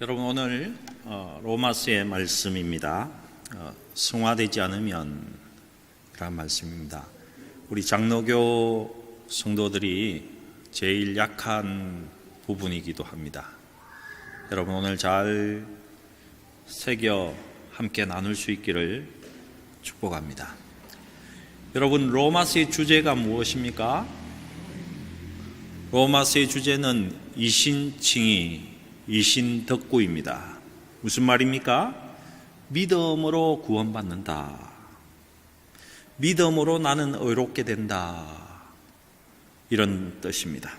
여러분, 오늘 로마서의 말씀입니다. 성화되지 않으면 라는 말씀입니다. 우리 장로교 성도들이 제일 약한 부분이기도 합니다. 여러분, 오늘 잘 새겨 함께 나눌 수 있기를 축복합니다. 여러분, 로마서의 주제가 무엇입니까? 로마서의 주제는 이신칭의, 이신덕구입니다. 무슨 말입니까? 믿음으로 구원받는다. 믿음으로 나는 의롭게 된다. 이런 뜻입니다.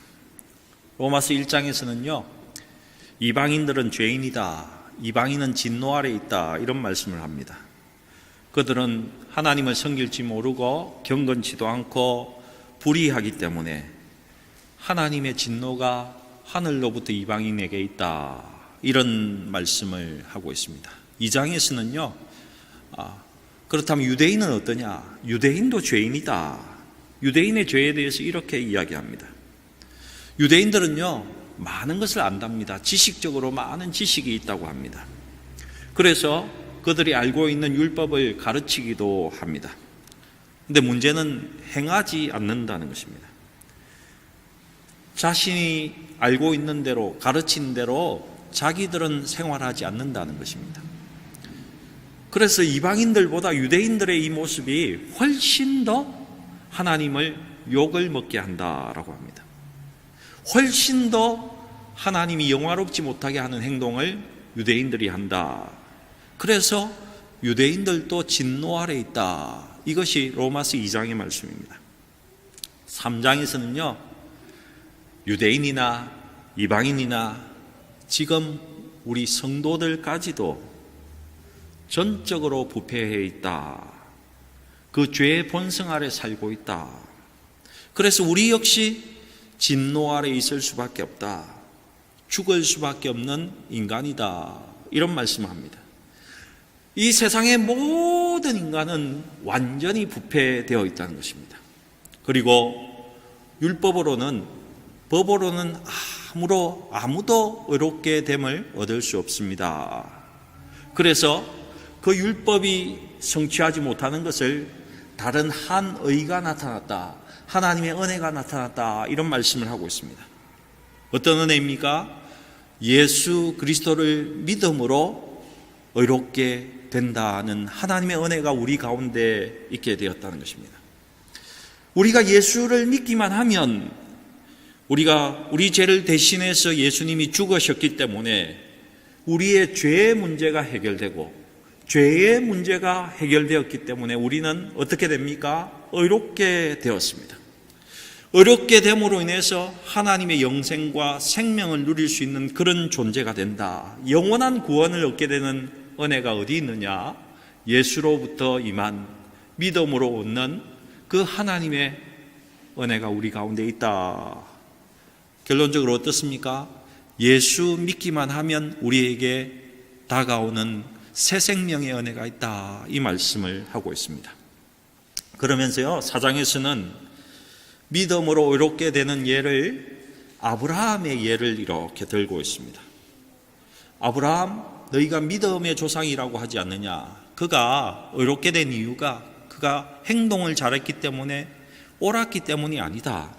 로마서 1장에서는요, 이방인들은 죄인이다. 이방인은 진노 아래 있다. 이런 말씀을 합니다. 그들은 하나님을 섬길지 모르고 경건치도 않고 불의하기 때문에 하나님의 진노가 하늘로부터 이방인에게 있다. 이런 말씀을 하고 있습니다. 2장에서는요, 그렇다면 유대인은 어떠냐? 유대인도 죄인이다. 유대인의 죄에 대해서 이렇게 이야기합니다. 유대인들은요, 많은 것을 안답니다. 지식적으로 많은 지식이 있다고 합니다. 그래서 그들이 알고 있는 율법을 가르치기도 합니다. 근데 문제는 행하지 않는다는 것입니다. 자신이 알고 있는 대로, 가르친 대로 자기들은 생활하지 않는다는 것입니다. 그래서 이방인들보다 유대인들의 이 모습이 훨씬 더 하나님을 욕을 먹게 한다라고 합니다. 훨씬 더 하나님이 영화롭지 못하게 하는 행동을 유대인들이 한다. 그래서 유대인들도 진노 아래 있다. 이것이 로마서 2장의 말씀입니다. 3장에서는요, 유대인이나 이방인이나 지금 우리 성도들까지도 전적으로 부패해 있다. 그 죄의 본성 아래 살고 있다. 그래서 우리 역시 진노 아래 있을 수밖에 없다. 죽을 수밖에 없는 인간이다. 이런 말씀을 합니다. 이 세상의 모든 인간은 완전히 부패되어 있다는 것입니다. 그리고 법으로는 아무도 의롭게 됨을 얻을 수 없습니다. 그래서 그 율법이 성취하지 못하는 것을 다른 한 의가 나타났다. 하나님의 은혜가 나타났다. 이런 말씀을 하고 있습니다. 어떤 은혜입니까? 예수 그리스도를 믿음으로 의롭게 된다는 하나님의 은혜가 우리 가운데 있게 되었다는 것입니다. 우리가 예수를 믿기만 하면 우리가 우리 죄를 대신해서 예수님이 죽으셨기 때문에 우리의 죄의 문제가 해결되고 죄의 문제가 해결되었기 때문에 우리는 어떻게 됩니까? 의롭게 되었습니다. 의롭게 됨으로 인해서 하나님의 영생과 생명을 누릴 수 있는 그런 존재가 된다. 영원한 구원을 얻게 되는 은혜가 어디 있느냐? 예수로부터 임한 믿음으로 얻는 그 하나님의 은혜가 우리 가운데 있다. 결론적으로 어떻습니까? 예수 믿기만 하면 우리에게 다가오는 새 생명의 은혜가 있다. 이 말씀을 하고 있습니다. 그러면서요, 4장에서는 믿음으로 의롭게 되는 예를, 아브라함의 예를 이렇게 들고 있습니다. 아브라함, 너희가 믿음의 조상이라고 하지 않느냐? 그가 의롭게 된 이유가 그가 행동을 잘했기 때문에, 옳았기 때문이 아니다.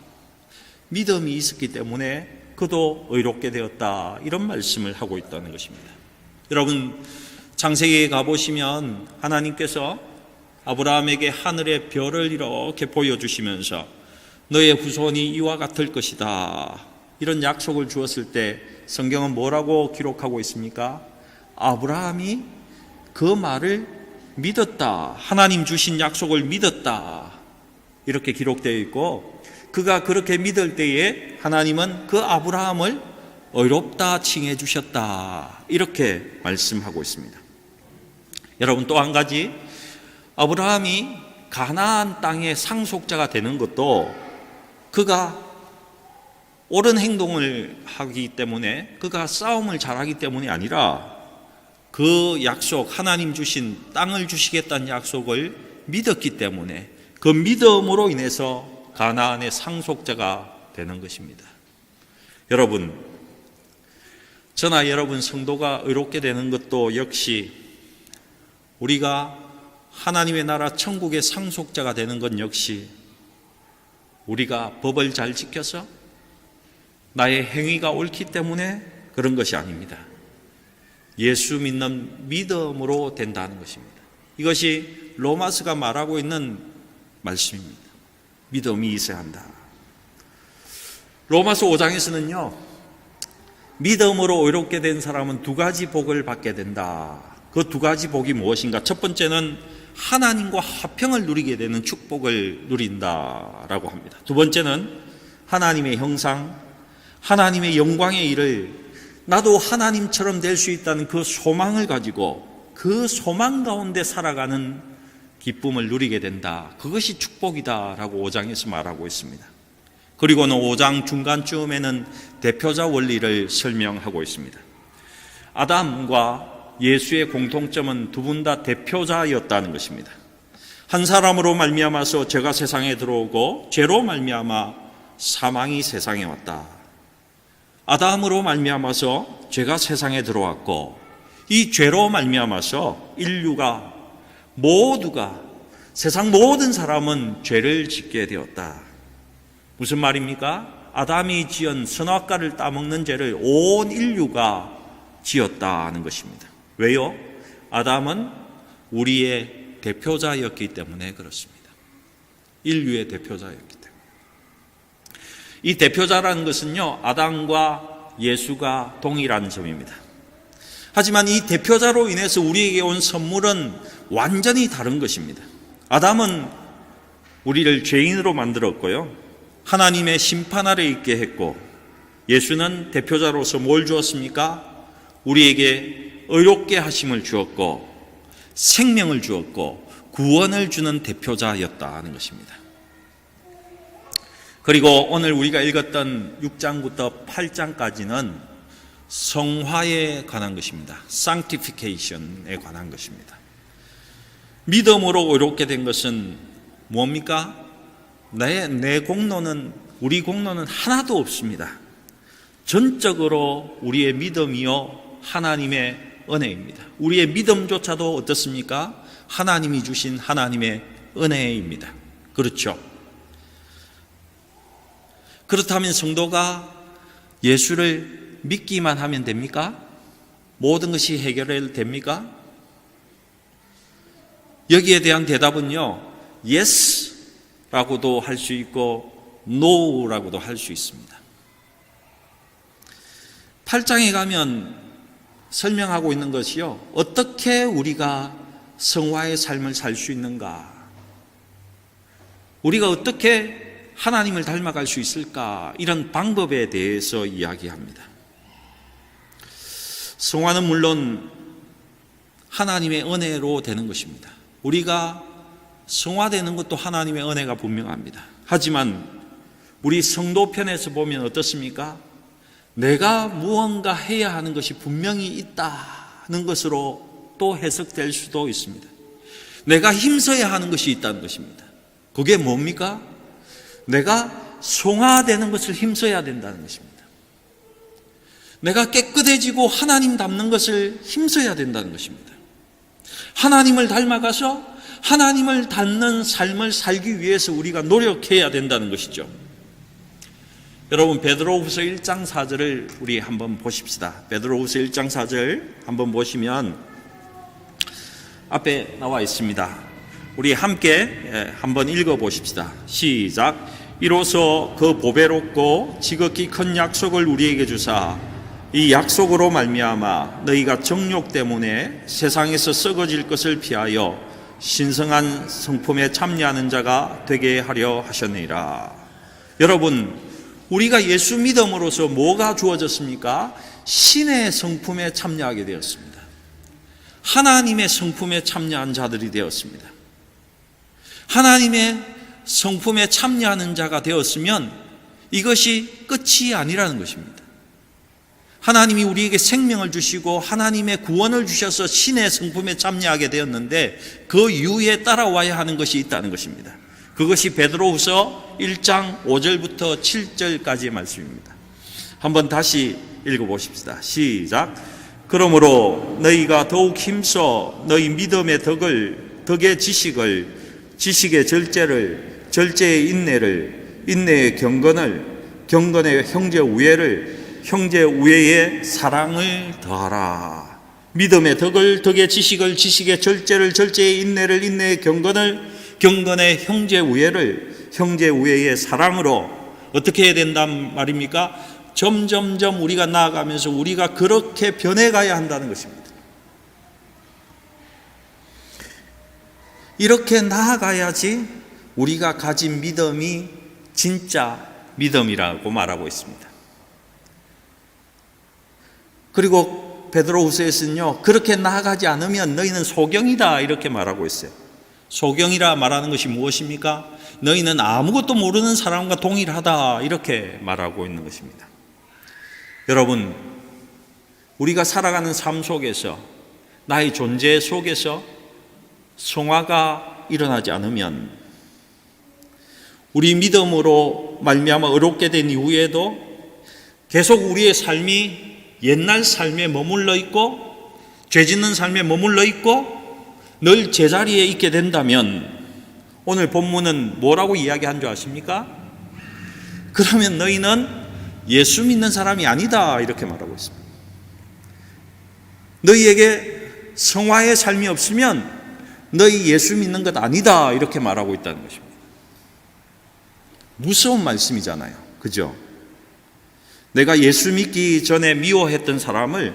믿음이 있었기 때문에 그도 의롭게 되었다. 이런 말씀을 하고 있다는 것입니다. 여러분, 창세기에 가보시면 하나님께서 아브라함에게 하늘의 별을 이렇게 보여주시면서 너의 후손이 이와 같을 것이다. 이런 약속을 주었을 때 성경은 뭐라고 기록하고 있습니까? 아브라함이 그 말을 믿었다. 하나님 주신 약속을 믿었다. 이렇게 기록되어 있고, 그가 그렇게 믿을 때에 하나님은 그 아브라함을 의롭다 칭해 주셨다. 이렇게 말씀하고 있습니다. 여러분, 또 한 가지, 아브라함이 가나안 땅의 상속자가 되는 것도 그가 옳은 행동을 하기 때문에, 그가 싸움을 잘하기 때문이 아니라 그 약속, 하나님 주신 땅을 주시겠다는 약속을 믿었기 때문에 그 믿음으로 인해서 가나안의 상속자가 되는 것입니다. 여러분, 저나 여러분 성도가 의롭게 되는 것도 역시 우리가 하나님의 나라 천국의 상속자가 되는 건 역시 우리가 법을 잘 지켜서 나의 행위가 옳기 때문에 그런 것이 아닙니다. 예수 믿는 믿음으로 된다는 것입니다. 이것이 로마서가 말하고 있는 말씀입니다. 믿음이 있어야 한다. 로마서 5장에서는요, 믿음으로 의롭게 된 사람은 두 가지 복을 받게 된다. 그 두 가지 복이 무엇인가? 첫 번째는 하나님과 화평을 누리게 되는 축복을 누린다라고 합니다. 두 번째는 하나님의 형상, 하나님의 영광의 일을 나도 하나님처럼 될 수 있다는 그 소망을 가지고 그 소망 가운데 살아가는 기쁨을 누리게 된다. 그것이 축복이다라고 5장에서 말하고 있습니다. 그리고는 5장 중간쯤에는 대표자 원리를 설명하고 있습니다. 아담과 예수의 공통점은 두 분 다 대표자였다는 것입니다. 한 사람으로 말미암아서 죄가 세상에 들어오고 죄로 말미암아 사망이 세상에 왔다. 아담으로 말미암아서 죄가 세상에 들어왔고 이 죄로 말미암아서 인류가 모두가 세상 모든 사람은 죄를 짓게 되었다. 무슨 말입니까? 아담이 지은 선악과를 따먹는 죄를 온 인류가 지었다는 것입니다. 왜요? 아담은 우리의 대표자였기 때문에 그렇습니다. 인류의 대표자였기 때문에. 이 대표자라는 것은요, 아담과 예수가 동일한 점입니다. 하지만 이 대표자로 인해서 우리에게 온 선물은 완전히 다른 것입니다. 아담은 우리를 죄인으로 만들었고요, 하나님의 심판 아래 있게 했고, 예수는 대표자로서 뭘 주었습니까? 우리에게 의롭게 하심을 주었고 생명을 주었고 구원을 주는 대표자였다는 것입니다. 그리고 오늘 우리가 읽었던 6장부터 8장까지는 성화에 관한 것입니다. Sanctification에 관한 것입니다. 믿음으로 의롭게 된 것은 뭡니까? 내 공로는, 우리 공로는 하나도 없습니다. 전적으로 우리의 믿음이요 하나님의 은혜입니다. 우리의 믿음조차도 어떻습니까? 하나님이 주신 하나님의 은혜입니다. 그렇죠? 그렇다면 성도가 예수를 믿기만 하면 됩니까? 모든 것이 해결됩니까? 여기에 대한 대답은요, yes라고도 할 수 있고 no라고도 할 수 있습니다. 8장에 가면 설명하고 있는 것이요, 어떻게 우리가 성화의 삶을 살 수 있는가, 우리가 어떻게 하나님을 닮아갈 수 있을까, 이런 방법에 대해서 이야기합니다. 성화는 물론 하나님의 은혜로 되는 것입니다. 우리가 성화되는 것도 하나님의 은혜가 분명합니다. 하지만 우리 성도편에서 보면 어떻습니까? 내가 무언가 해야 하는 것이 분명히 있다는 것으로 또 해석될 수도 있습니다. 내가 힘써야 하는 것이 있다는 것입니다. 그게 뭡니까? 내가 성화되는 것을 힘써야 된다는 것입니다. 내가 깨끗해지고 하나님 닮는 것을 힘써야 된다는 것입니다. 하나님을 닮아가서 하나님을 닮는 삶을 살기 위해서 우리가 노력해야 된다는 것이죠. 여러분, 베드로후서 1장 4절을 우리 한번 보십시다. 베드로후서 1장 4절 한번 보시면 앞에 나와 있습니다. 우리 함께 한번 읽어보십시다. 시작. 이로써 그 보배롭고 지극히 큰 약속을 우리에게 주사 이 약속으로 말미암아 너희가 정욕 때문에 세상에서 썩어질 것을 피하여 신성한 성품에 참여하는 자가 되게 하려 하셨느니라. 여러분, 우리가 예수 믿음으로써 뭐가 주어졌습니까? 신의 성품에 참여하게 되었습니다. 하나님의 성품에 참여한 자들이 되었습니다. 하나님의 성품에 참여하는 자가 되었으면 이것이 끝이 아니라는 것입니다. 하나님이 우리에게 생명을 주시고 하나님의 구원을 주셔서 신의 성품에 참여하게 되었는데 그 이후에 따라와야 하는 것이 있다는 것입니다. 그것이 베드로후서 1장 5절부터 7절까지의 말씀입니다. 한번 다시 읽어보십시다. 시작. 그러므로 너희가 더욱 힘써 너희 믿음의 덕의 지식을, 지식의 절제를, 절제의 인내를, 인내의 경건의 형제 우애를, 형제 우애의 사랑을 더하라. 믿음의 덕의 지식을, 지식의 절제를, 절제의 인내를, 인내의 경건의 형제 우애를, 형제 우애의 사랑으로 어떻게 해야 된단 말입니까? 점점점 우리가 나아가면서 우리가 그렇게 변해가야 한다는 것입니다. 이렇게 나아가야지 우리가 가진 믿음이 진짜 믿음이라고 말하고 있습니다. 그리고 베드로후서에서는요, 그렇게 나아가지 않으면 너희는 소경이다 이렇게 말하고 있어요. 소경이라 말하는 것이 무엇입니까? 너희는 아무것도 모르는 사람과 동일하다 이렇게 말하고 있는 것입니다. 여러분, 우리가 살아가는 삶 속에서, 나의 존재 속에서 성화가 일어나지 않으면 우리 믿음으로 말미암아 의롭게 된 이후에도 계속 우리의 삶이 옛날 삶에 머물러 있고 죄 짓는 삶에 머물러 있고 늘 제자리에 있게 된다면 오늘 본문은 뭐라고 이야기한 줄 아십니까? 그러면 너희는 예수 믿는 사람이 아니다 이렇게 말하고 있습니다. 너희에게 성화의 삶이 없으면 너희 예수 믿는 것 아니다 이렇게 말하고 있다는 것입니다. 무서운 말씀이잖아요. 그죠? 내가 예수 믿기 전에 미워했던 사람을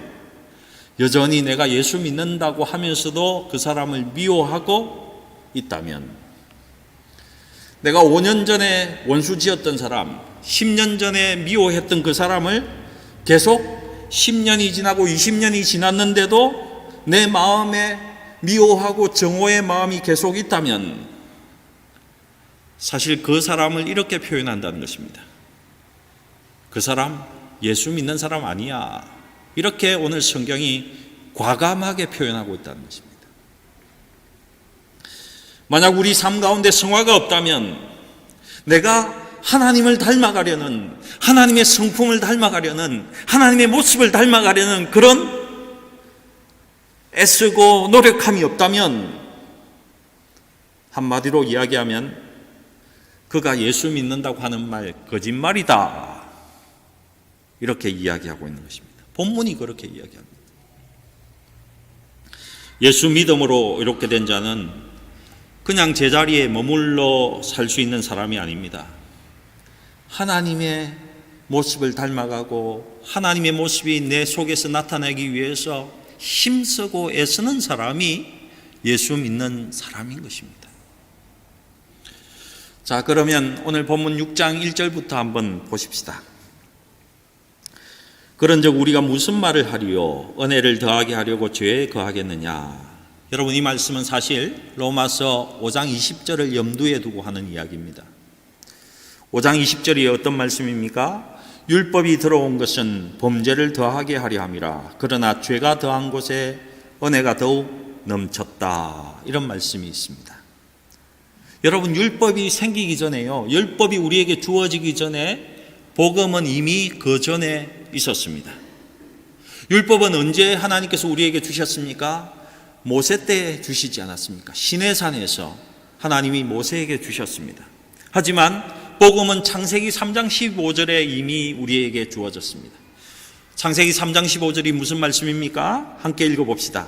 여전히 내가 예수 믿는다고 하면서도 그 사람을 미워하고 있다면, 내가 5년 전에 원수 지었던 사람, 10년 전에 미워했던 그 사람을 계속 10년이 지나고 20년이 지났는데도 내 마음에 미워하고 정오의 마음이 계속 있다면 사실 그 사람을 이렇게 표현한다는 것입니다. 그 사람 예수 믿는 사람 아니야. 이렇게 오늘 성경이 과감하게 표현하고 있다는 것입니다. 만약 우리 삶 가운데 성화가 없다면 내가 하나님을 닮아가려는, 하나님의 성품을 닮아가려는, 하나님의 모습을 닮아가려는 그런 애쓰고 노력함이 없다면, 한마디로 이야기하면 그가 예수 믿는다고 하는 말 거짓말이다 이렇게 이야기하고 있는 것입니다. 본문이 그렇게 이야기합니다. 예수 믿음으로 이렇게 된 자는 그냥 제자리에 머물러 살 수 있는 사람이 아닙니다. 하나님의 모습을 닮아가고 하나님의 모습이 내 속에서 나타나기 위해서 힘쓰고 애쓰는 사람이 예수 믿는 사람인 것입니다. 자, 그러면 오늘 본문 6장 1절부터 한번 보십시다. 그런즉 우리가 무슨 말을 하리요? 은혜를 더하게 하려고 죄에 거하겠느냐? 여러분, 이 말씀은 사실 로마서 5장 20절을 염두에 두고 하는 이야기입니다. 5장 20절이 어떤 말씀입니까? 율법이 들어온 것은 범죄를 더하게 하려 함이라. 그러나 죄가 더한 곳에 은혜가 더욱 넘쳤다. 이런 말씀이 있습니다. 여러분, 율법이 생기기 전에요, 율법이 우리에게 주어지기 전에 복음은 이미 그 전에 있었습니다. 율법은 언제 하나님께서 우리에게 주셨습니까? 모세 때 주시지 않았습니까? 시내산에서 하나님이 모세에게 주셨습니다. 하지만 복음은 창세기 3장 15절에 이미 우리에게 주어졌습니다. 창세기 3장 15절이 무슨 말씀입니까? 함께 읽어봅시다.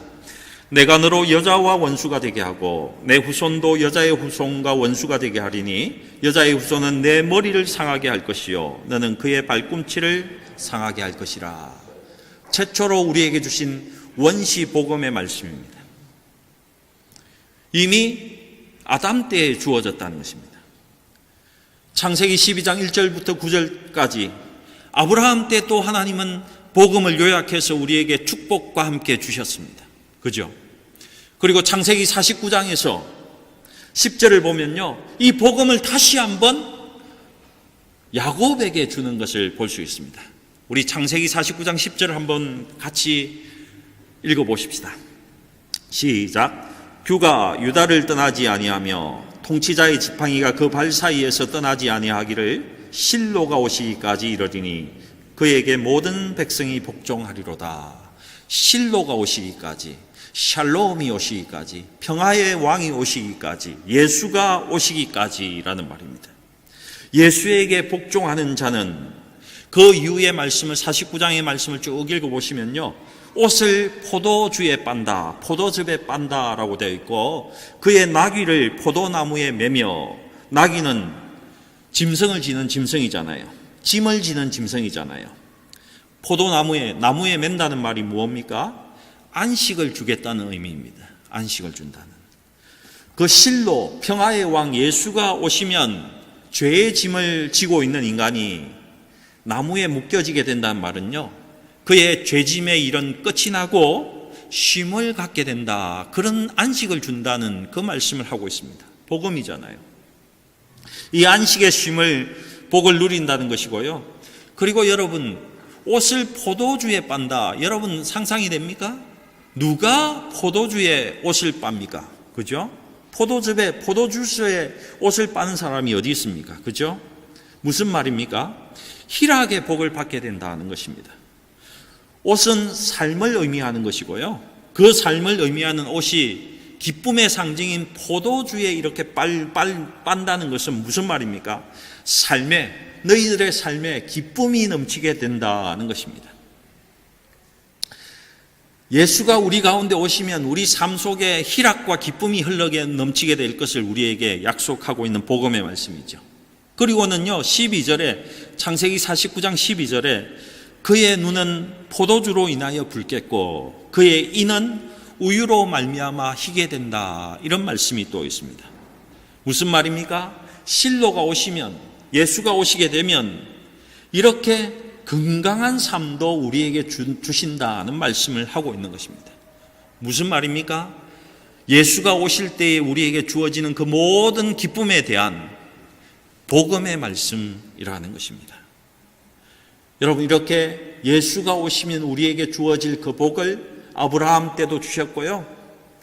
내가 너로 여자와 원수가 되게 하고 내 후손도 여자의 후손과 원수가 되게 하리니 여자의 후손은 내 머리를 상하게 할 것이요 너는 그의 발꿈치를 상하게 할 것이라. 최초로 우리에게 주신 원시 복음의 말씀입니다. 이미 아담 때에 주어졌다는 것입니다. 창세기 12장 1절부터 9절까지 아브라함 때 또 하나님은 복음을 요약해서 우리에게 축복과 함께 주셨습니다. 그죠? 그리고 창세기 49장에서 10절을 보면요, 이 복음을 다시 한번 야곱에게 주는 것을 볼 수 있습니다. 우리 창세기 49장 10절을 한번 같이 읽어보십시다. 시작. 규가 유다를 떠나지 아니하며 통치자의 지팡이가 그 발 사이에서 떠나지 아니하기를 실로가 오시기까지 이르리니 그에게 모든 백성이 복종하리로다. 실로가 오시기까지, 샬롬이 오시기까지, 평화의 왕이 오시기까지, 예수가 오시기까지라는 말입니다. 예수에게 복종하는 자는 그 이후의 말씀을 49장의 말씀을 쭉 읽어보시면요, 옷을 포도주에 빤다, 포도즙에 빤다라고 되어 있고, 그의 나귀를 포도나무에 매며, 나귀는 짐승을 지는 짐승이잖아요. 짐을 지는 짐승이잖아요. 나무에 맨다는 말이 무엇입니까? 안식을 주겠다는 의미입니다. 안식을 준다는. 그 실로 평화의 왕 예수가 오시면 죄의 짐을 지고 있는 인간이 나무에 묶여지게 된다는 말은요, 그의 죄짐의 일은 끝이 나고 쉼을 갖게 된다. 그런 안식을 준다는 그 말씀을 하고 있습니다. 복음이잖아요. 이 안식의 쉼을, 복을 누린다는 것이고요. 그리고 여러분, 옷을 포도주에 빤다. 여러분 상상이 됩니까? 누가 포도주에 옷을 빱니까? 그죠? 포도즙에, 포도주스에 옷을 빠는 사람이 어디 있습니까? 그죠? 무슨 말입니까? 희락의 복을 받게 된다는 것입니다. 옷은 삶을 의미하는 것이고요. 그 삶을 의미하는 옷이 기쁨의 상징인 포도주에 이렇게 빤다는 것은 무슨 말입니까? 너희들의 삶에 기쁨이 넘치게 된다는 것입니다. 예수가 우리 가운데 오시면 우리 삶 속에 희락과 기쁨이 넘치게 될 것을 우리에게 약속하고 있는 복음의 말씀이죠. 그리고는요, 12절에, 창세기 49장 12절에 그의 눈은 포도주로 인하여 붉겠고 그의 이는 우유로 말미암아 희게 된다. 이런 말씀이 또 있습니다. 무슨 말입니까? 실로가 오시면, 예수가 오시게 되면 이렇게 건강한 삶도 우리에게 주신다는 말씀을 하고 있는 것입니다. 무슨 말입니까? 예수가 오실 때에 우리에게 주어지는 그 모든 기쁨에 대한 복음의 말씀이라는 것입니다. 여러분, 이렇게 예수가 오시면 우리에게 주어질 그 복을 아브라함 때도 주셨고요.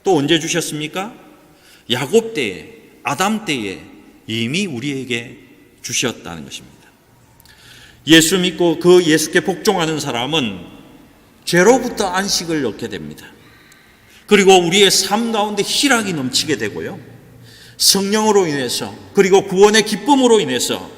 또 언제 주셨습니까? 야곱 때에, 아담 때에 이미 우리에게 주셨다는 것입니다. 예수 믿고 그 예수께 복종하는 사람은 죄로부터 안식을 얻게 됩니다. 그리고 우리의 삶 가운데 희락이 넘치게 되고요. 성령으로 인해서, 그리고 구원의 기쁨으로 인해서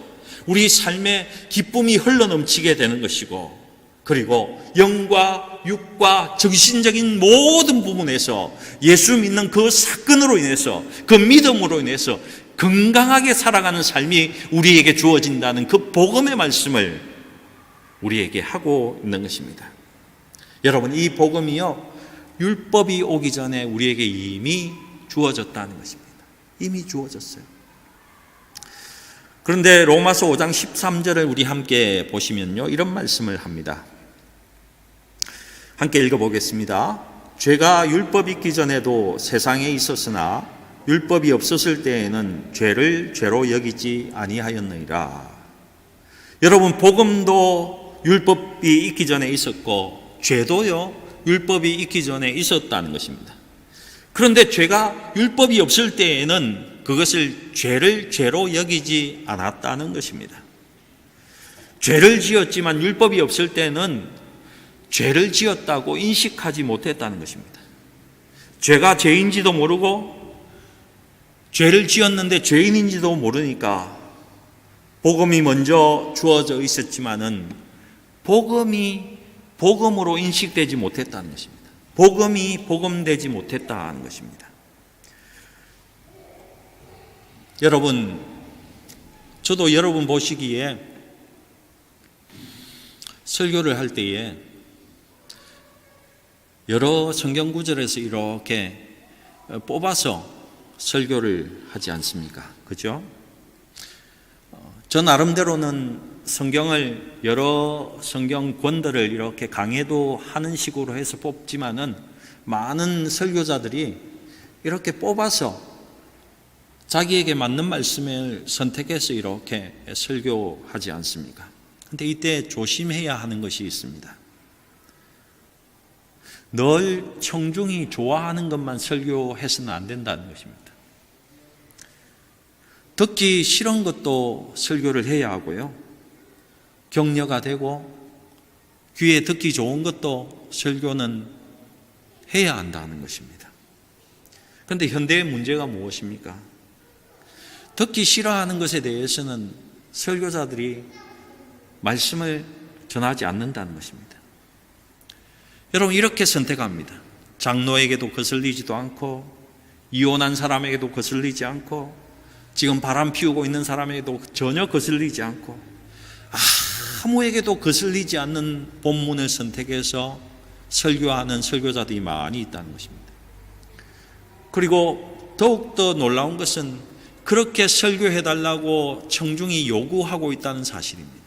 우리 삶에 기쁨이 흘러넘치게 되는 것이고, 그리고 영과 육과 정신적인 모든 부분에서 예수 믿는 그 사건으로 인해서, 그 믿음으로 인해서 건강하게 살아가는 삶이 우리에게 주어진다는 그 복음의 말씀을 우리에게 하고 있는 것입니다. 여러분, 이 복음이요, 율법이 오기 전에 우리에게 이미 주어졌다는 것입니다. 이미 주어졌어요. 그런데 로마서 5장 13절을 우리 함께 보시면요, 이런 말씀을 합니다. 함께 읽어보겠습니다. 죄가 율법이 있기 전에도 세상에 있었으나 율법이 없었을 때에는 죄를 죄로 여기지 아니하였느니라. 여러분, 복음도 율법이 있기 전에 있었고 죄도요, 율법이 있기 전에 있었다는 것입니다. 그런데 죄가 율법이 없을 때에는 그것을 죄를 죄로 여기지 않았다는 것입니다. 죄를 지었지만 율법이 없을 때는 죄를 지었다고 인식하지 못했다는 것입니다. 죄가 죄인지도 모르고 죄를 지었는데 죄인인지도 모르니까 복음이 먼저 주어져 있었지만은 복음이 복음으로 인식되지 못했다는 것입니다. 복음이 복음되지 못했다는 것입니다. 여러분, 저도 여러분 보시기에 설교를 할 때에 여러 성경 구절에서 이렇게 뽑아서 설교를 하지 않습니까? 그죠? 저 나름대로는 성경을, 여러 성경 권들을 이렇게 강해도 하는 식으로 해서 뽑지만은 많은 설교자들이 이렇게 뽑아서 자기에게 맞는 말씀을 선택해서 이렇게 설교하지 않습니까? 근데 이때 조심해야 하는 것이 있습니다. 늘 청중이 좋아하는 것만 설교해서는 안 된다는 것입니다. 듣기 싫은 것도 설교를 해야 하고요. 격려가 되고 귀에 듣기 좋은 것도 설교는 해야 한다는 것입니다. 그런데 현대의 문제가 무엇입니까? 듣기 싫어하는 것에 대해서는 설교자들이 말씀을 전하지 않는다는 것입니다. 여러분, 이렇게 선택합니다. 장로에게도 거슬리지도 않고, 이혼한 사람에게도 거슬리지 않고, 지금 바람 피우고 있는 사람에게도 전혀 거슬리지 않고, 아무에게도 거슬리지 않는 본문을 선택해서 설교하는 설교자들이 많이 있다는 것입니다. 그리고 더욱더 놀라운 것은 그렇게 설교해달라고 청중이 요구하고 있다는 사실입니다.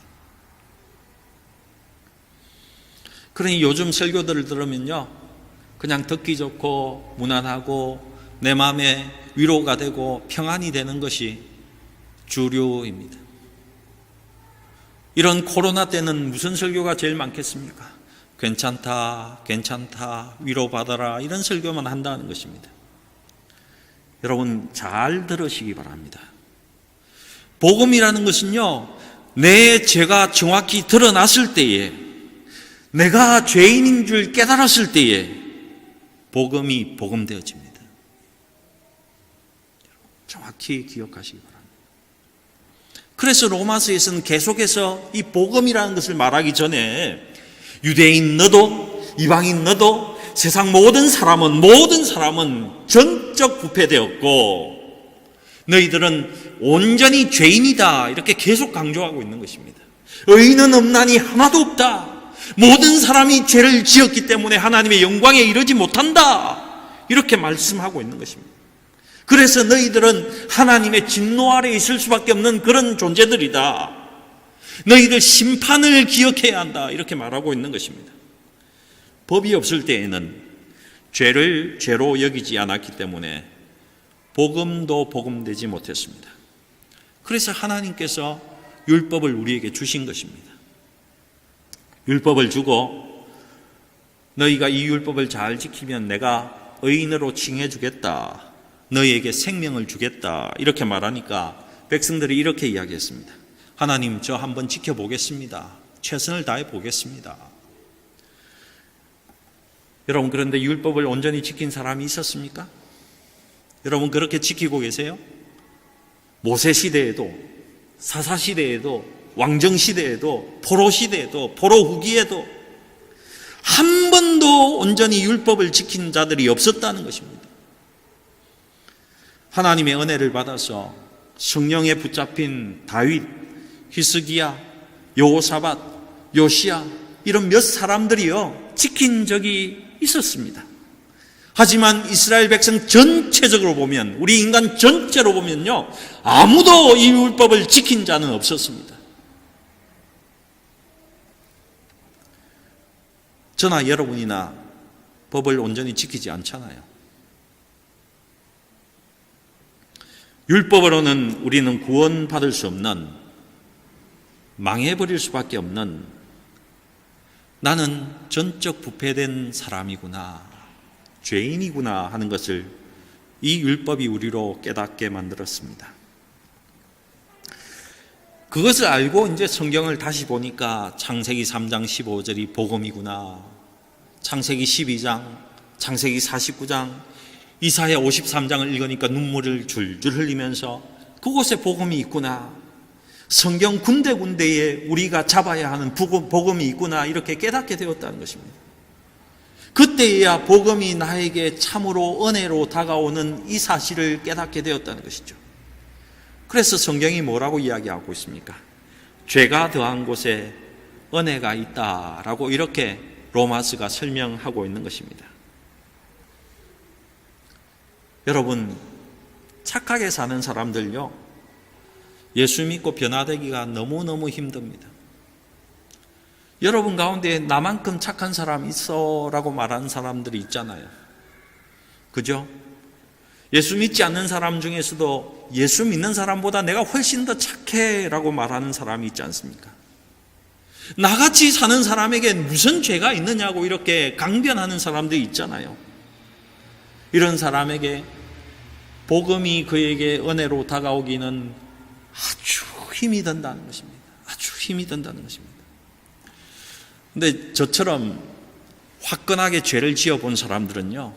그러니 요즘 설교들을 들으면요, 그냥 듣기 좋고 무난하고 내 마음에 위로가 되고 평안이 되는 것이 주류입니다. 이런 코로나 때는 무슨 설교가 제일 많겠습니까? 괜찮다, 괜찮다, 위로받아라, 이런 설교만 한다는 것입니다. 여러분, 잘 들으시기 바랍니다. 복음이라는 것은요, 내 죄가 정확히 드러났을 때에, 내가 죄인인 줄 깨달았을 때에 복음이 복음되어집니다. 정확히 기억하시기 바랍니다. 그래서 로마서에서는 계속해서 이 복음이라는 것을 말하기 전에 유대인 너도 이방인 너도 세상 모든 사람은 전적 부패되었고 너희들은 온전히 죄인이다, 이렇게 계속 강조하고 있는 것입니다. 의인은 없나니 하나도 없다. 모든 사람이 죄를 지었기 때문에 하나님의 영광에 이르지 못한다, 이렇게 말씀하고 있는 것입니다. 그래서 너희들은 하나님의 진노 아래 있을 수밖에 없는 그런 존재들이다. 너희들 심판을 기억해야 한다, 이렇게 말하고 있는 것입니다. 법이 없을 때에는 죄를 죄로 여기지 않았기 때문에 복음도 복음되지 못했습니다. 그래서 하나님께서 율법을 우리에게 주신 것입니다. 율법을 주고 너희가 이 율법을 잘 지키면 내가 의인으로 칭해 주겠다, 너희에게 생명을 주겠다, 이렇게 말하니까 백성들이 이렇게 이야기했습니다. 하나님, 저 한번 지켜보겠습니다. 최선을 다해 보겠습니다. 여러분, 그런데 율법을 온전히 지킨 사람이 있었습니까? 여러분, 그렇게 지키고 계세요? 모세 시대에도, 사사 시대에도, 왕정 시대에도, 포로 시대에도, 포로 후기에도 한 번도 온전히 율법을 지킨 자들이 없었다는 것입니다. 하나님의 은혜를 받아서 성령에 붙잡힌 다윗, 히스기야, 여호사밧, 요시야, 이런 몇 사람들이요, 지킨 적이 있었습니다. 하지만 이스라엘 백성 전체적으로 보면, 우리 인간 전체로 보면요, 아무도 이 율법을 지킨 자는 없었습니다. 저나 여러분이나 법을 온전히 지키지 않잖아요. 율법으로는 우리는 구원받을 수 없는, 망해버릴 수밖에 없는, 나는 전적 부패된 사람이구나, 죄인이구나 하는 것을 이 율법이 우리로 깨닫게 만들었습니다. 그것을 알고 이제 성경을 다시 보니까 창세기 3장 15절이 복음이구나, 창세기 12장, 창세기 49장, 이사야 53장을 읽으니까 눈물을 줄줄 흘리면서 그곳에 복음이 있구나, 성경 군데군데에 우리가 잡아야 하는 복음이 있구나, 이렇게 깨닫게 되었다는 것입니다. 그때야 복음이 나에게 참으로 은혜로 다가오는 이 사실을 깨닫게 되었다는 것이죠. 그래서 성경이 뭐라고 이야기하고 있습니까? 죄가 더한 곳에 은혜가 있다라고 이렇게 로마서가 설명하고 있는 것입니다. 여러분, 착하게 사는 사람들요, 예수 믿고 변화되기가 너무너무 힘듭니다. 여러분 가운데 나만큼 착한 사람 있어 라고 말하는 사람들이 있잖아요. 그죠? 예수 믿지 않는 사람 중에서도 예수 믿는 사람보다 내가 훨씬 더 착해 라고 말하는 사람이 있지 않습니까? 나같이 사는 사람에게 무슨 죄가 있느냐고 이렇게 강변하는 사람들이 있잖아요. 이런 사람에게 복음이 그에게 은혜로 다가오기는 아주 힘이 든다는 것입니다. 아주 힘이 든다는 것입니다. 근데 저처럼 화끈하게 죄를 지어본 사람들은요,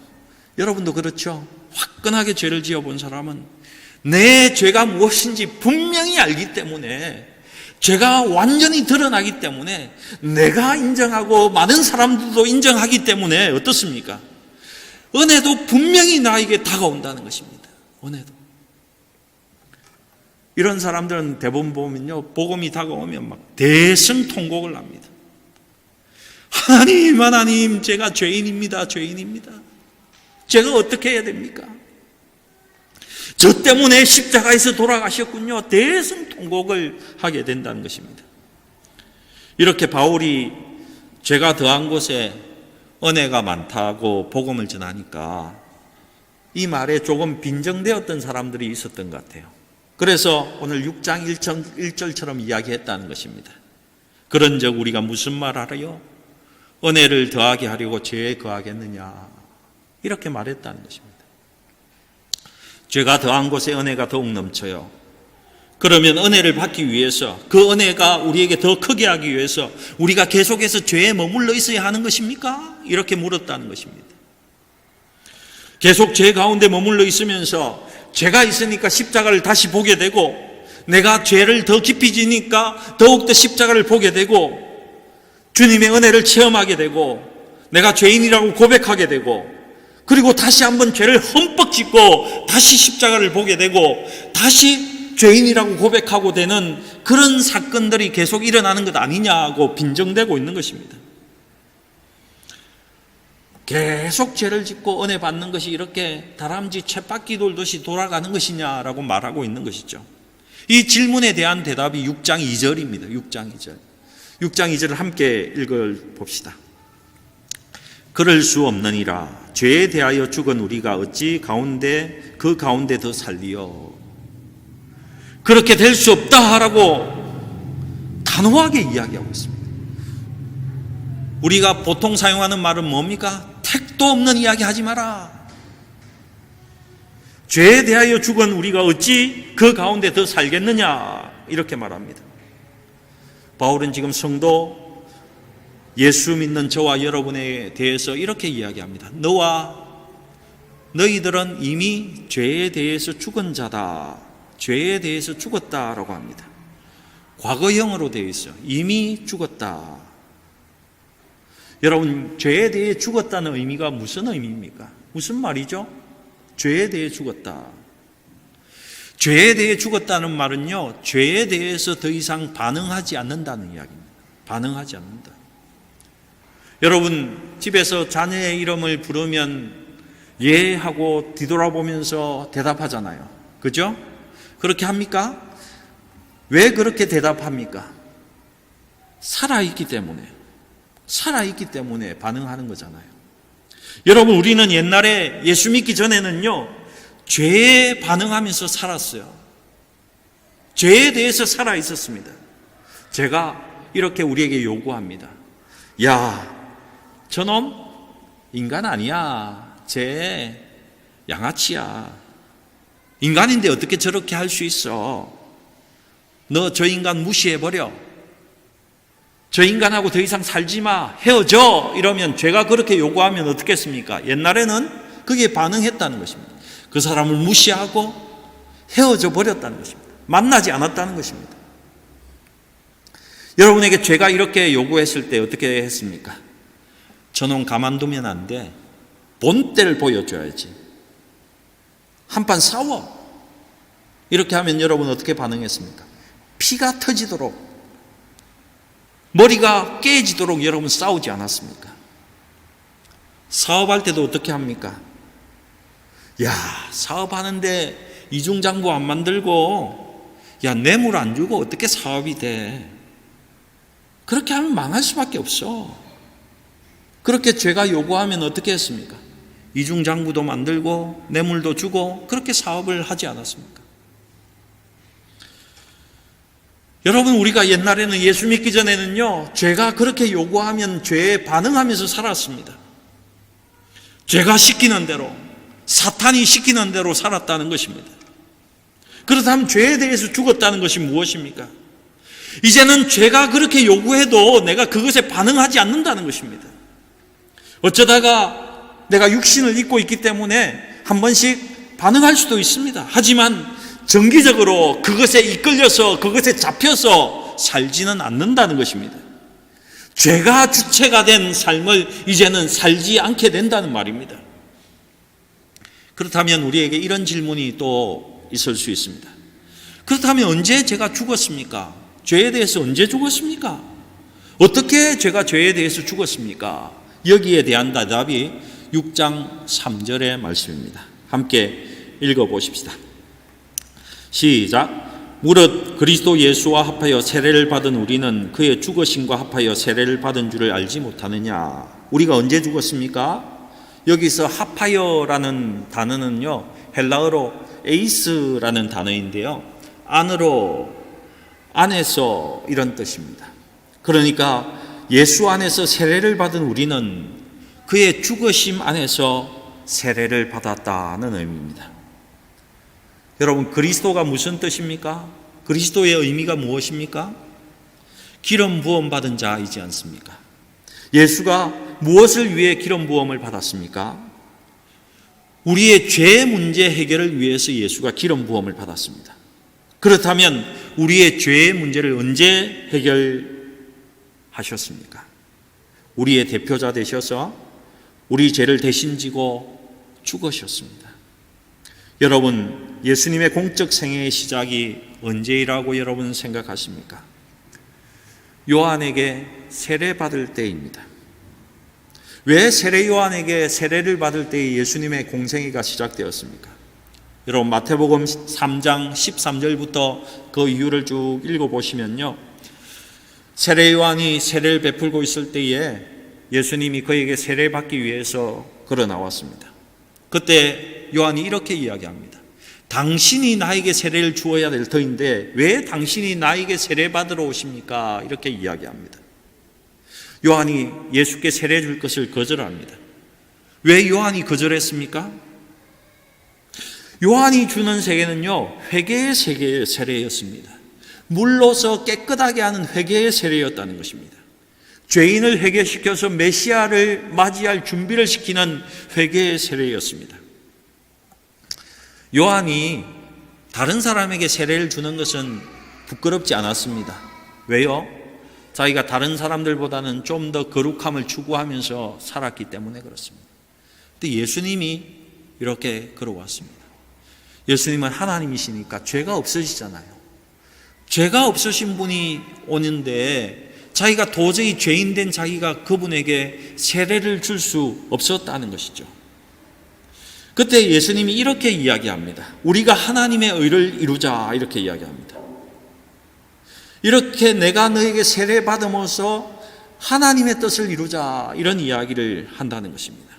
여러분도 그렇죠? 화끈하게 죄를 지어본 사람은 내 죄가 무엇인지 분명히 알기 때문에, 죄가 완전히 드러나기 때문에, 내가 인정하고 많은 사람들도 인정하기 때문에 어떻습니까? 은혜도 분명히 나에게 다가온다는 것입니다. 은혜도. 이런 사람들은 대부분 보면요, 복음이 다가오면 막 대성통곡을 합니다. 하나님, 하나님, 제가 죄인입니다. 죄인입니다. 제가 어떻게 해야 됩니까? 저 때문에 십자가에서 돌아가셨군요. 대성통곡을 하게 된다는 것입니다. 이렇게 바울이 죄가 더한 곳에 은혜가 많다고 복음을 전하니까 이 말에 조금 빈정되었던 사람들이 있었던 것 같아요. 그래서 오늘 6장 1절처럼 이야기했다는 것입니다. 그런즉 우리가 무슨 말 하래요? 은혜를 더하게 하려고 죄에 거하겠느냐, 이렇게 말했다는 것입니다. 죄가 더한 곳에 은혜가 더욱 넘쳐요. 그러면 은혜를 받기 위해서, 그 은혜가 우리에게 더 크게 하기 위해서 우리가 계속해서 죄에 머물러 있어야 하는 것입니까? 이렇게 물었다는 것입니다. 계속 죄 가운데 머물러 있으면서 죄가 있으니까 십자가를 다시 보게 되고, 내가 죄를 더 깊이 지니까 더욱더 십자가를 보게 되고, 주님의 은혜를 체험하게 되고, 내가 죄인이라고 고백하게 되고, 그리고 다시 한번 죄를 흠뻑 짓고 다시 십자가를 보게 되고 다시 죄인이라고 고백하고 되는 그런 사건들이 계속 일어나는 것 아니냐고 빈정대고 있는 것입니다. 계속 죄를 짓고 은혜 받는 것이 이렇게 다람쥐 쳇바퀴 돌듯이 돌아가는 것이냐라고 말하고 있는 것이죠. 이 질문에 대한 대답이 6장 2절입니다. 6장 2절. 6장 2절을 함께 읽어봅시다. 그럴 수 없느니라. 죄에 대하여 죽은 우리가 어찌 그 가운데 더 살리요. 그렇게 될 수 없다라고 단호하게 이야기하고 있습니다. 우리가 보통 사용하는 말은 뭡니까? 택도 없는 이야기 하지 마라. 죄에 대하여 죽은 우리가 어찌 그 가운데 더 살겠느냐, 이렇게 말합니다. 바울은 지금 성도, 예수 믿는 저와 여러분에 대해서 이렇게 이야기합니다. 너희들은 이미 죄에 대해서 죽은 자다. 죄에 대해서 죽었다라고 합니다. 과거형으로 되어 있어요. 이미 죽었다. 여러분, 죄에 대해 죽었다는 의미가 무슨 의미입니까? 무슨 말이죠? 죄에 대해 죽었다. 죄에 대해 죽었다는 말은요, 죄에 대해서 더 이상 반응하지 않는다는 이야기입니다. 반응하지 않는다. 여러분, 집에서 자녀의 이름을 부르면 예 하고 뒤돌아보면서 대답하잖아요. 그죠? 그렇게 합니까? 왜 그렇게 대답합니까? 살아있기 때문에 반응하는 거잖아요. 여러분, 우리는 옛날에 예수 믿기 전에는요, 죄에 반응하면서 살았어요. 죄에 대해서 살아 있었습니다. 제가 이렇게 우리에게 요구합니다. 야, 저놈 인간 아니야. 쟤 양아치야. 인간인데 어떻게 저렇게 할 수 있어? 너 저 인간 무시해버려. 저 인간하고 더 이상 살지 마. 헤어져. 이러면 제가 그렇게 요구하면 어떻겠습니까? 옛날에는 그게 반응했다는 것입니다. 그 사람을 무시하고 헤어져 버렸다는 것입니다. 만나지 않았다는 것입니다. 여러분에게 죄가 이렇게 요구했을 때 어떻게 했습니까? 저놈 가만두면 안 돼. 본때를 보여줘야지. 한판 싸워. 이렇게 하면 여러분 어떻게 반응했습니까? 피가 터지도록, 머리가 깨지도록 여러분 싸우지 않았습니까? 사업할 때도 어떻게 합니까? 야, 사업하는데 이중장부 안 만들고, 야, 뇌물 안 주고 어떻게 사업이 돼? 그렇게 하면 망할 수밖에 없어. 그렇게 죄가 요구하면 어떻게 했습니까? 이중장부도 만들고 뇌물도 주고 그렇게 사업을 하지 않았습니까? 여러분, 우리가 옛날에는 예수 믿기 전에는요, 죄가 그렇게 요구하면 죄에 반응하면서 살았습니다. 죄가 시키는 대로, 사탄이 시키는 대로 살았다는 것입니다. 그렇다면 죄에 대해서 죽었다는 것이 무엇입니까? 이제는 죄가 그렇게 요구해도 내가 그것에 반응하지 않는다는 것입니다. 어쩌다가 내가 육신을 입고 있기 때문에 한 번씩 반응할 수도 있습니다. 하지만 정기적으로 그것에 이끌려서 그것에 잡혀서 살지는 않는다는 것입니다. 죄가 주체가 된 삶을 이제는 살지 않게 된다는 말입니다. 그렇다면 우리에게 이런 질문이 또 있을 수 있습니다. 그렇다면 언제 죄가 죽었습니까? 죄에 대해서 언제 죽었습니까? 어떻게 죄가 죄에 대해서 죽었습니까? 여기에 대한 대답이 6장 3절의 말씀입니다. 함께 읽어보십시다. 시작. 무릇 그리스도 예수와 합하여 세례를 받은 우리는 그의 죽으심과 합하여 세례를 받은 줄을 알지 못하느냐. 우리가 언제 죽었습니까? 여기서 합하여라는 단어는요, 헬라어로 에이스라는 단어인데요, 안에서 이런 뜻입니다. 그러니까 예수 안에서 세례를 받은 우리는 그의 죽으심 안에서 세례를 받았다는 의미입니다. 여러분, 그리스도가 무슨 뜻입니까? 그리스도의 의미가 무엇입니까? 기름 부음 받은 자이지 않습니까? 예수가 무엇을 위해 기름 부음을 받았습니까? 우리의 죄 문제 해결을 위해서 예수가 기름 부음을 받았습니다. 그렇다면 우리의 죄의 문제를 언제 해결하셨습니까? 우리의 대표자 되셔서 우리 죄를 대신 지고 죽으셨습니다. 여러분, 예수님의 공적 생애의 시작이 언제이라고 여러분 생각하십니까? 요한에게 세례받을 때입니다. 왜 세례 요한에게 세례를 받을 때에 예수님의 공생애가 시작되었습니까? 여러분, 마태복음 3장 13절부터 그 이유를 쭉 읽어보시면요, 세례 요한이 세례를 베풀고 있을 때에 예수님이 그에게 세례받기 위해서 걸어 나왔습니다. 그때 요한이 이렇게 이야기합니다. 당신이 나에게 세례를 주어야 될 터인데 왜 당신이 나에게 세례받으러 오십니까? 이렇게 이야기합니다. 요한이 예수께 세례 줄 것을 거절합니다. 왜 요한이 거절했습니까? 요한이 주는 세례는요, 회개의 세례였습니다. 물로서 깨끗하게 하는 회개의 세례였다는 것입니다. 죄인을 회개시켜서 메시아를 맞이할 준비를 시키는 회개의 세례였습니다. 요한이 다른 사람에게 세례를 주는 것은 부끄럽지 않았습니다. 왜요? 자기가 다른 사람들보다는 좀 더 거룩함을 추구하면서 살았기 때문에 그렇습니다. 근데 예수님이 이렇게 걸어왔습니다. 예수님은 하나님이시니까 죄가 없으시잖아요. 죄가 없으신 분이 오는데 자기가 도저히 죄인된 자기가 그분에게 세례를 줄 수 없었다는 것이죠. 그때 예수님이 이렇게 이야기합니다. 우리가 하나님의 의를 이루자, 이렇게 이야기합니다. 이렇게 내가 너에게 세례 받음으로써 하나님의 뜻을 이루자, 이런 이야기를 한다는 것입니다.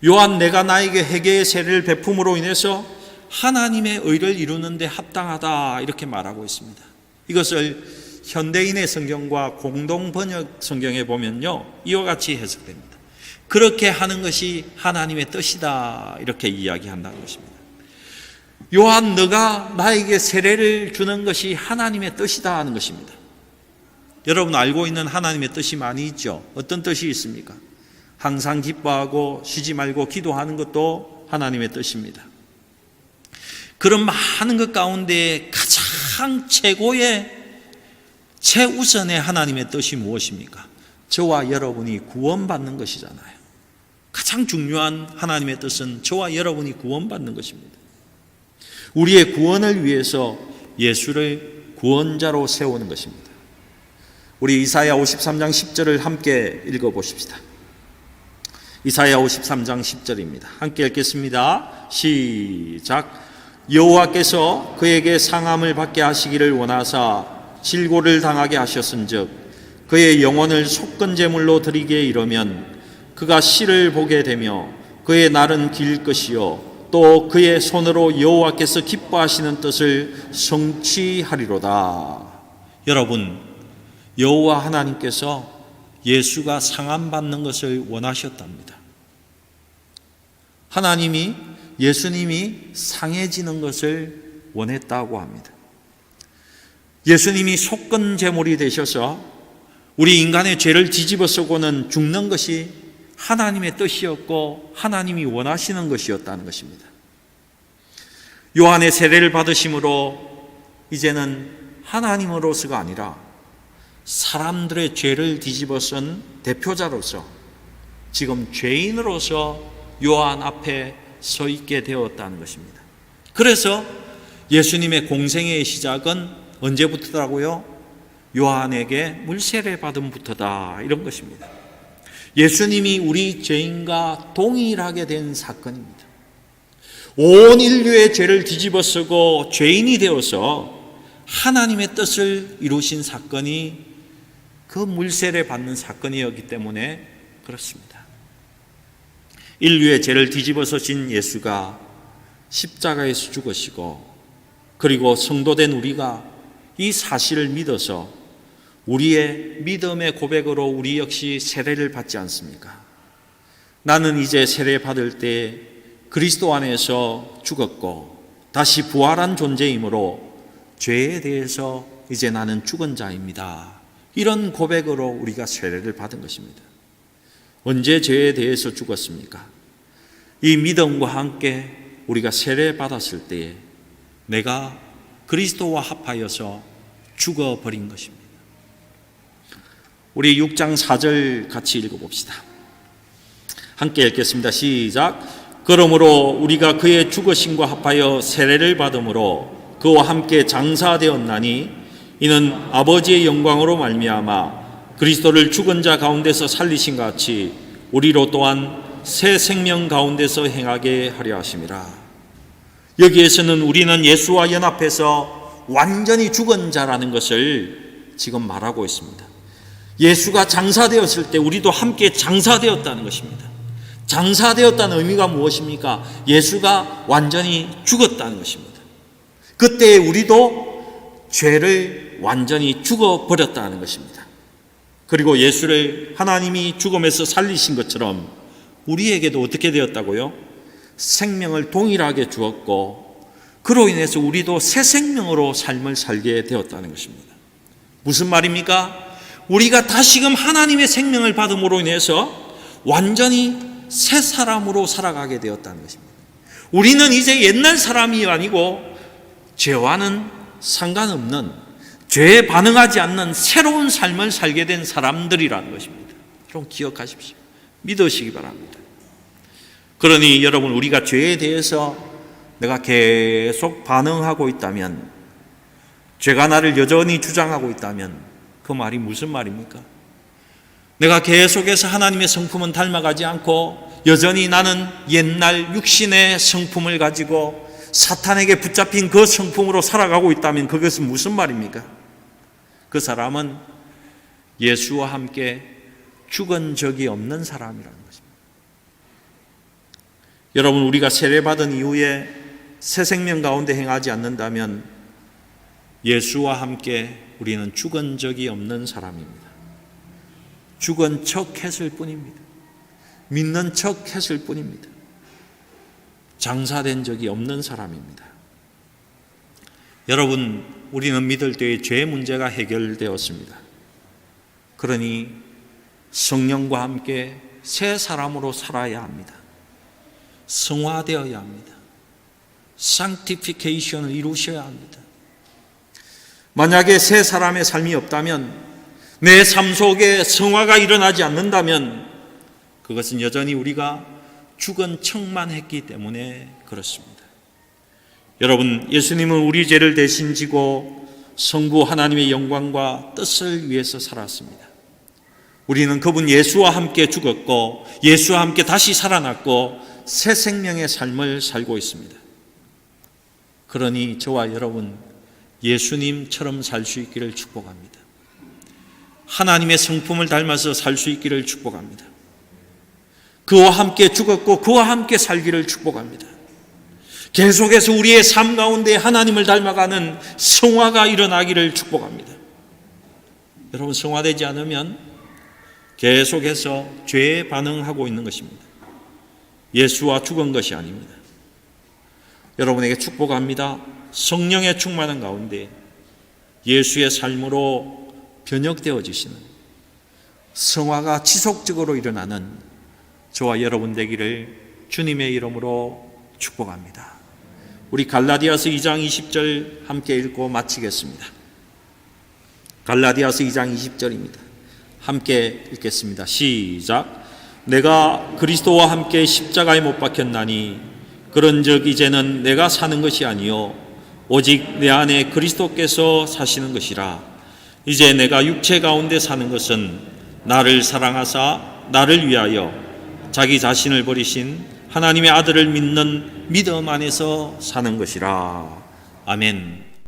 요한, 내가 나에게 회개의 세례를 베품으로 인해서 하나님의 의를 이루는 데 합당하다, 이렇게 말하고 있습니다. 이것을 현대인의 성경과 공동번역 성경에 보면요, 이와 같이 해석됩니다. 그렇게 하는 것이 하나님의 뜻이다, 이렇게 이야기한다는 것입니다. 요한, 너가 나에게 세례를 주는 것이 하나님의 뜻이다 하는 것입니다. 여러분 알고 있는 하나님의 뜻이 많이 있죠. 어떤 뜻이 있습니까? 항상 기뻐하고 쉬지 말고 기도하는 것도 하나님의 뜻입니다. 그런 많은 것 가운데 가장 최우선의 하나님의 뜻이 무엇입니까? 저와 여러분이 구원받는 것이잖아요. 가장 중요한 하나님의 뜻은 저와 여러분이 구원받는 것입니다. 우리의 구원을 위해서 예수를 구원자로 세우는 것입니다. 우리 이사야 53장 10절을 함께 읽어보십시다. 이사야 53장 10절입니다. 함께 읽겠습니다. 시작. 여호와께서 그에게 상함을 받게 하시기를 원하사 질고를 당하게 하셨은즉 그의 영혼을 속건제물로 드리게 이르면 그가 씨를 보게 되며 그의 날은 길 것이요 또 그의 손으로 여호와께서 기뻐하시는 뜻을 성취하리로다. 여러분, 여호와 하나님께서 예수가 상함 받는 것을 원하셨답니다. 하나님이 예수님이 상해지는 것을 원했다고 합니다. 예수님이 속건 제물이 되셔서 우리 인간의 죄를 뒤집어쓰고는 죽는 것이 하나님의 뜻이었고 하나님이 원하시는 것이었다는 것입니다. 요한의 세례를 받으심으로 이제는 하나님으로서가 아니라 사람들의 죄를 뒤집어쓴 대표자로서 지금 죄인으로서 요한 앞에 서 있게 되었다는 것입니다. 그래서 예수님의 공생애의 시작은 언제부터라고요? 요한에게 물세례 받음부터다, 이런 것입니다. 예수님이 우리 죄인과 동일하게 된 사건입니다. 온 인류의 죄를 뒤집어쓰고 죄인이 되어서 하나님의 뜻을 이루신 사건이 그 물세례 받는 사건이었기 때문에 그렇습니다. 인류의 죄를 뒤집어서신 예수가 십자가에서 죽으시고, 그리고 성도된 우리가 이 사실을 믿어서 우리의 믿음의 고백으로 우리 역시 세례를 받지 않습니까? 나는 이제 세례 받을 때 그리스도 안에서 죽었고 다시 부활한 존재이므로 죄에 대해서 이제 나는 죽은 자입니다. 이런 고백으로 우리가 세례를 받은 것입니다. 언제 죄에 대해서 죽었습니까? 이 믿음과 함께 우리가 세례 받았을 때에 내가 그리스도와 합하여서 죽어버린 것입니다. 우리 6장 4절 같이 읽어봅시다. 함께 읽겠습니다. 시작. 그러므로 우리가 그의 죽으심과 합하여 세례를 받음으로 그와 함께 장사되었나니 이는 아버지의 영광으로 말미암아 그리스도를 죽은 자 가운데서 살리신 같이 우리로 또한 새 생명 가운데서 행하게 하려 하심이라. 여기에서는 우리는 예수와 연합해서 완전히 죽은 자라는 것을 지금 말하고 있습니다. 예수가 장사되었을 때 우리도 함께 장사되었다는 것입니다. 장사되었다는 의미가 무엇입니까? 예수가 완전히 죽었다는 것입니다. 그때 우리도 죄를 완전히 죽어버렸다는 것입니다. 그리고 예수를 하나님이 죽음에서 살리신 것처럼 우리에게도 어떻게 되었다고요? 생명을 동일하게 주었고 그로 인해서 우리도 새 생명으로 삶을 살게 되었다는 것입니다. 무슨 말입니까? 우리가 다시금 하나님의 생명을 받음으로 인해서 완전히 새 사람으로 살아가게 되었다는 것입니다. 우리는 이제 옛날 사람이 아니고 죄와는 상관없는, 죄에 반응하지 않는 새로운 삶을 살게 된 사람들이라는 것입니다. 여러분 기억하십시오. 믿으시기 바랍니다. 그러니 여러분, 우리가 죄에 대해서 내가 계속 반응하고 있다면, 죄가 나를 여전히 주장하고 있다면 그 말이 무슨 말입니까? 내가 계속해서 하나님의 성품은 닮아가지 않고 여전히 나는 옛날 육신의 성품을 가지고 사탄에게 붙잡힌 그 성품으로 살아가고 있다면 그것은 무슨 말입니까? 그 사람은 예수와 함께 죽은 적이 없는 사람이라는 것입니다. 여러분, 우리가 세례받은 이후에 새 생명 가운데 행하지 않는다면 예수와 함께 우리는 죽은 적이 없는 사람입니다. 죽은 척 했을 뿐입니다. 믿는 척 했을 뿐입니다. 장사된 적이 없는 사람입니다. 여러분, 우리는 믿을 때의 죄 문제가 해결되었습니다. 그러니 성령과 함께 새 사람으로 살아야 합니다. 성화되어야 합니다. 사nctification을 이루셔야 합니다. 만약에 새 사람의 삶이 없다면, 내 삶 속에 성화가 일어나지 않는다면 그것은 여전히 우리가 죽은 척만 했기 때문에 그렇습니다. 여러분, 예수님은 우리 죄를 대신 지고 성부 하나님의 영광과 뜻을 위해서 살았습니다. 우리는 그분 예수와 함께 죽었고 예수와 함께 다시 살아났고 새 생명의 삶을 살고 있습니다. 그러니 저와 여러분, 예수님처럼 살 수 있기를 축복합니다. 하나님의 성품을 닮아서 살 수 있기를 축복합니다. 그와 함께 죽었고 그와 함께 살기를 축복합니다. 계속해서 우리의 삶 가운데 하나님을 닮아가는 성화가 일어나기를 축복합니다. 여러분, 성화되지 않으면 계속해서 죄에 반응하고 있는 것입니다. 예수와 죽은 것이 아닙니다. 여러분에게 축복합니다. 성령의 충만한 가운데 예수의 삶으로 변혁되어지시는 성화가 지속적으로 일어나는 저와 여러분 되기를 주님의 이름으로 축복합니다. 우리 갈라디아서 2장 20절 함께 읽고 마치겠습니다. 갈라디아서 2장 20절입니다. 함께 읽겠습니다. 시작. 내가 그리스도와 함께 십자가에 못 박혔나니 그런즉 이제는 내가 사는 것이 아니요 오직 내 안에 그리스도께서 사시는 것이라. 이제 내가 육체 가운데 사는 것은 나를 사랑하사 나를 위하여 자기 자신을 버리신 하나님의 아들을 믿는 믿음 안에서 사는 것이라. 아멘.